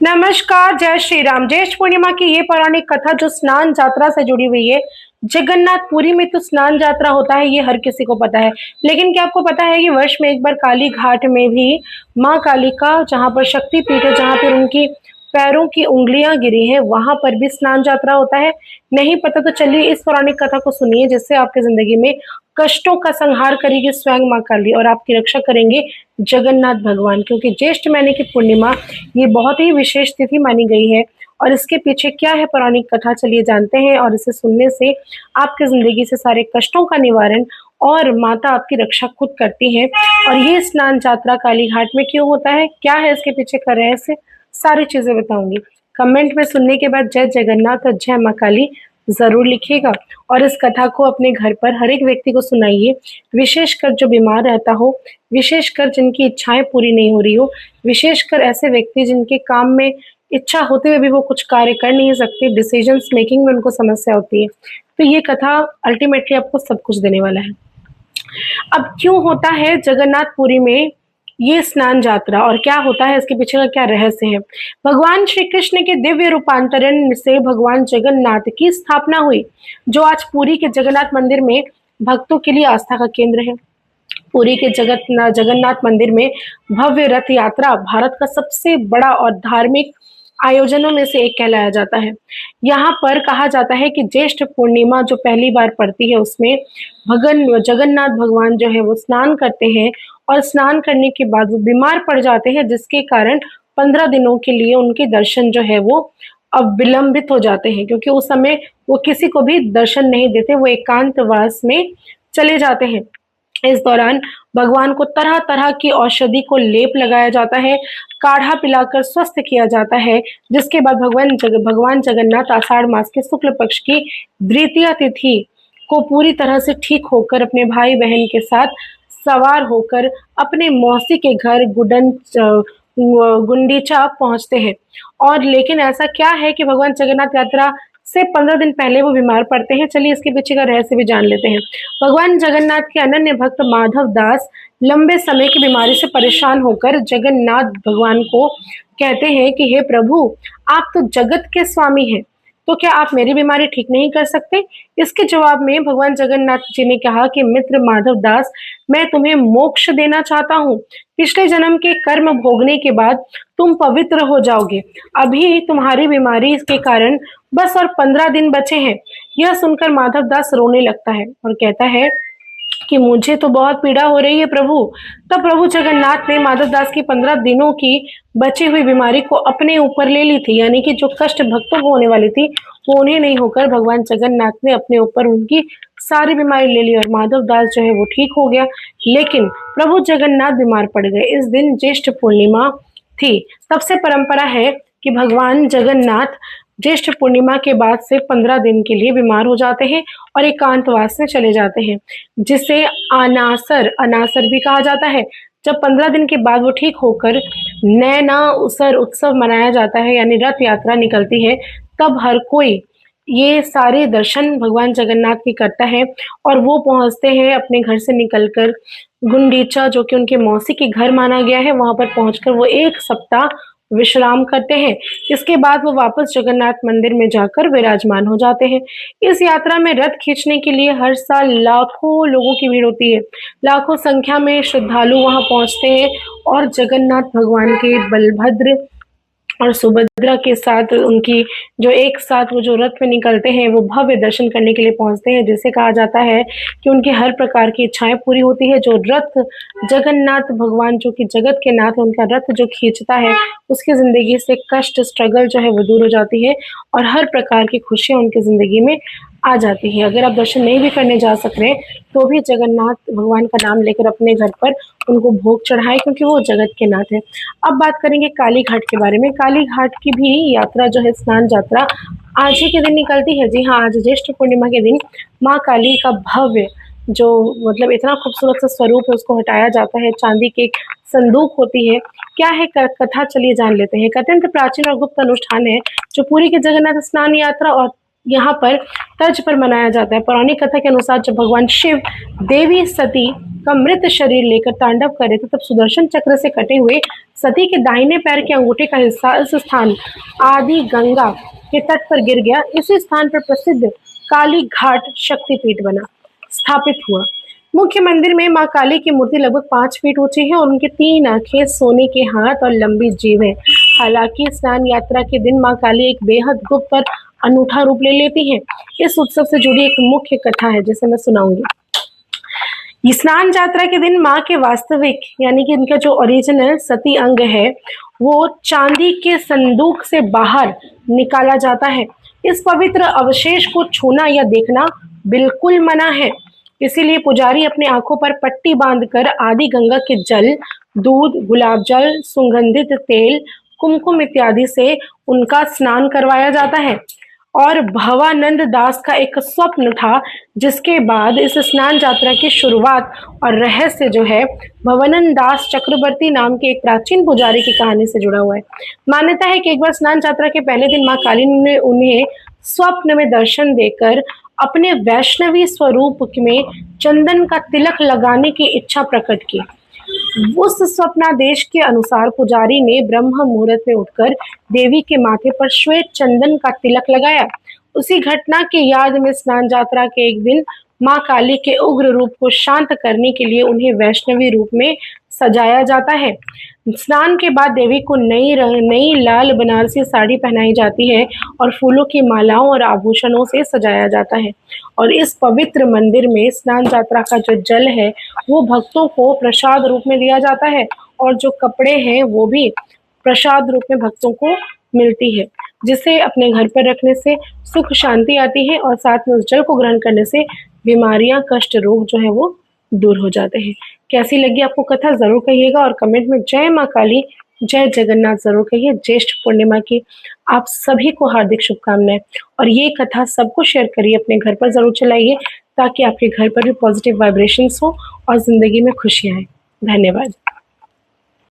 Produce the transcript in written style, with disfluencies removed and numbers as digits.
नमस्कार, जय श्री राम। ज्येष्ठ पूर्णिमा की ये पौराणिक कथा जो स्नान यात्रा से जुड़ी हुई है। जगन्नाथपुरी में तो स्नान यात्रा होता है, ये हर किसी को पता है। लेकिन क्या आपको पता है कि वर्ष में एक बार काली घाट में भी माँ काली का जहाँ पर शक्तिपीठ है, जहाँ पर उनकी पैरों की उंगलियां गिरी हैं, वहां पर भी स्नान यात्रा होता है। नहीं पता तो चलिए इस पौराणिक कथा को सुनिए, जिससे आपकी जिंदगी में कष्टों का संहार करेगी स्वयं माँ काली और आपकी रक्षा करेंगे जगन्नाथ भगवान। क्योंकि ज्येष्ठ महीने की पूर्णिमा ये बहुत ही विशेष तिथि मानी गई है। और इसके पीछे क्या है पौराणिक कथा, चलिए जानते हैं। और इसे सुनने से आपकी जिंदगी से सारे कष्टों का निवारण और माता आपकी रक्षा खुद करती है। और ये स्नान यात्रा काली घाट में क्यों होता है, क्या है इसके पीछे का रहस्य, सारी चीजें बताऊंगी। कमेंट में सुनने के बाद जय जगन्नाथ और जय माँ काली जरूर लिखिएगा। और इस कथा को अपने घर पर हर एक व्यक्ति को सुनाइए, विशेषकर जो बीमार रहता हो, विशेषकर जिनकी इच्छाएं पूरी नहीं हो रही हो, विशेषकर ऐसे व्यक्ति जिनके काम में इच्छा होते हुए भी वो कुछ कार्य कर नहीं सकते, डिसीजंस मेकिंग में उनको समस्या होती है। तो ये कथा अल्टीमेटली आपको सब कुछ देने वाला है। अब क्यों होता है जगन्नाथपुरी में ये स्नान यात्रा और क्या होता है, इसके पीछे का क्या रहस्य है। भगवान श्री कृष्ण के दिव्य रूपांतरण से भगवान जगन्नाथ की स्थापना हुई, जो आज पुरी के जगन्नाथ मंदिर में भक्तों के लिए आस्था का केंद्र है। पुरी के जगन्नाथ मंदिर में भव्य रथ यात्रा भारत का सबसे बड़ा और धार्मिक आयोजनों में से एक कहलाया जाता है। यहाँ पर कहा जाता है कि ज्येष्ठ पूर्णिमा जो पहली बार पड़ती है, उसमें भगन जगन्नाथ भगवान जो है वो स्नान करते हैं। और स्नान करने के बाद वो बीमार पड़ जाते हैं, जिसके कारण 15 दिनों के लिए उनके दर्शन जो है वो अब विलंबित हो जाते हैं। क्योंकि उस समय वो किसी को भी दर्शन नहीं देते, वो एकांतवास में चले जाते हैं। इस दौरान भगवान को तरह तरह की औषधि को लेप लगाया जाता है, काढ़ा पिलाकर स्वस्थ किया जाता है। जिसके बाद भगवान जगन्नाथ आषाढ़ मास के शुक्ल पक्ष की द्वितीय तिथि को पूरी तरह से ठीक होकर अपने भाई बहन के साथ सवार होकर अपने मौसी के घर गुंडीचा पहुंचते हैं। और लेकिन ऐसा क्या है कि भगवान जगन्नाथ यात्रा से 15 दिन पहले वो बीमार पड़ते हैं। चलिए इसके पीछे का रहस्य भी जान लेते हैं। भगवान जगन्नाथ के अनन्य भक्त माधव दास लंबे समय की बीमारी से परेशान होकर जगन्नाथ भगवान को कहते हैं कि हे प्रभु, आप तो जगत के स्वामी हैं, तो क्या आप मेरी बीमारी ठीक नहीं कर सकते। इसके जवाब में भगवान जगन्नाथ जी ने कहा कि मित्र माधव दास, मैं तुम्हें मोक्ष देना चाहता हूँ। पिछले जन्म के कर्म भोगने के बाद तुम पवित्र हो जाओगे। अभी तुम्हारी बीमारी के कारण बस और 15 दिन बचे हैं। यह सुनकर माधव दास रोने लगता है और कहता है कि मुझे तो बहुत पीड़ा हो रही है प्रभु। तब प्रभु जगन्नाथ ने माधव दास की 15 दिनों की बची हुई बीमारी को अपने ऊपर ले ली थी। यानी कि जो कष्ट भक्तों को होने वाली थी वो उन्हें नहीं होकर भगवान जगन्नाथ ने अपने ऊपर उनकी सारी बीमारी ले ली और माधव दास जो है वो ठीक हो गया। लेकिन प्रभु जगन्नाथ बीमार पड़ गए। इस दिन ज्येष्ठ पूर्णिमा थी। तब से परंपरा है कि भगवान जगन्नाथ ज्येष्ठ पूर्णिमा के बाद से 15 दिन के लिए बीमार हो जाते हैं और एकांतवास में चले जाते हैं, जिसे अनासर अनासर भी कहा जाता है। जब 15 दिन के बाद वो ठीक होकर नैना उसर उत्सव मनाया जाता है, यानी रथ यात्रा निकलती है, तब हर कोई ये सारे दर्शन भगवान जगन्नाथ की करता है। और वो पहुंचते हैं अपने घर से निकलकर गुंडीचा, जो कि उनके मौसी के घर माना गया है। वहां पर पहुंचकर वो 1 सप्ताह विश्राम करते हैं। इसके बाद वो वापस जगन्नाथ मंदिर में जाकर विराजमान हो जाते हैं। इस यात्रा में रथ खींचने के लिए हर साल लाखों लोगों की भीड़ होती है। लाखों संख्या में श्रद्धालु वहां पहुंचते हैं और जगन्नाथ भगवान के बलभद्र और सुभद्रा के साथ उनकी जो एक साथ वो जो रथ में निकलते हैं, वो भव्य दर्शन करने के लिए पहुंचते हैं, जिसे कहा जाता है कि उनकी हर प्रकार की इच्छाएं पूरी होती है। जो रथ जगन्नाथ भगवान जो कि जगत के नाथ है, उनका रथ जो खींचता है, उसकी जिंदगी से कष्ट स्ट्रगल जो है वो दूर हो जाती है और हर प्रकार की खुशियां उनकी जिंदगी में आ जाती है। अगर आप दर्शन नहीं भी करने जा सक रहे तो भी जगन्नाथ भगवान का नाम लेकर अपने घर पर उनको भोग चढ़ाए, क्योंकि वो जगत के नाथ है। अब बात करेंगे काली घाट के बारे में। काली घाट की भी यात्रा जो है, स्नान यात्रा आज ही के दिन निकलती है। जी हाँ, आज ज्येष्ठ पूर्णिमा के दिन माँ काली का भव्य जो मतलब इतना खूबसूरत सा स्वरूप है, उसको हटाया जाता है। चांदी की एक संदूक होती है। क्या है कथा, चलिए जान लेते हैं। एक अत्यंत प्राचीन और गुप्त अनुष्ठान है जो पुरी के जगन्नाथ स्नान यात्रा और यहाँ पर तर्ज पर मनाया जाता है। पौराणिक कथा के अनुसार जब भगवान शिव देवी सती का मृत शरीर लेकर तांडव कर रहे थे, तब सुदर्शन चक्र से कटे हुए सती के दाहिने पैर के अंगूठे का हिस्सा इस स्थान आदि गंगा के तट पर गिर गया। इसी स्थान पर प्रसिद्ध काली घाट शक्तिपीठ बना स्थापित हुआ। मुख्य मंदिर में मां काली की मूर्ति लगभग 5 फीट ऊंची है और उनके 3 आंखें, सोने के हाथ और लंबी जीभ है। हालांकि स्नान यात्रा के दिन मां काली एक बेहद गुप्त और अनूठा रूप ले लेती हैं। इस उत्सव से जुड़ी एक मुख्य कथा है जिसे मैं सुनाऊंगी। ये स्नान यात्रा के दिन माँ के वास्तविक यानी कि इनका जो ओरिजिनल सती अंग है वो चांदी के संदूक से बाहर निकाला जाता है। इस पवित्र अवशेष को छूना या देखना बिल्कुल मना है। इसीलिए पुजारी अपने आंखों पर पट्टी बांधकर आदि गंगा के जल, दूध, गुलाब जल, सुगंधित तेल, कुमकुम इत्यादि से उनका स्नान करवाया जाता है। और भवानंद दास का एक स्वप्न था जिसके बाद इस स्नान यात्रा की शुरुआत और रहस्य जो है भवानंद दास चक्रवर्ती नाम के एक प्राचीन पुजारी की कहानी से जुड़ा हुआ है। मान्यता है कि एक बार स्नान यात्रा के पहले दिन मां काली ने उन्हें स्वप्न में दर्शन देकर अपने वैष्णवी स्वरूप में चंदन का तिलक लगाने की इच्छा प्रकट की। उस स्वप्नादेश के अनुसार पुजारी ने ब्रह्म मुहूर्त में उठकर देवी के माथे पर श्वेत चंदन का तिलक लगाया। उसी घटना की याद में स्नान यात्रा के एक दिन मां काली के उग्र रूप को शांत करने के लिए उन्हें वैष्णवी रूप में सजाया जाता है। स्नान के बाद देवी को नई लाल बनारसी साड़ी पहनाई जाती है और फूलों की मालाओं और आभूषणों से सजाया जाता है। और इस पवित्र मंदिर में स्नान यात्रा का जो जल है वो भक्तों को प्रसाद रूप में दिया जाता है और जो कपड़े हैं वो भी प्रसाद रूप में भक्तों को मिलती है, जिसे अपने घर पर रखने से सुख शांति आती है और साथ में उस जल को ग्रहण करने से बीमारियां, कष्ट, रोग जो है वो दूर हो जाते हैं। कैसी लगी आपको कथा जरूर कहिएगा और कमेंट में जय मां काली, जय जगन्नाथ जरूर कहिए। ज्येष्ठ पूर्णिमा की आप सभी को हार्दिक शुभकामनाएं और ये कथा सबको शेयर करिए, अपने घर पर जरूर चलाइए ताकि आपके घर पर भी पॉजिटिव वाइब्रेशंस हो और जिंदगी में खुशियां आए। धन्यवाद।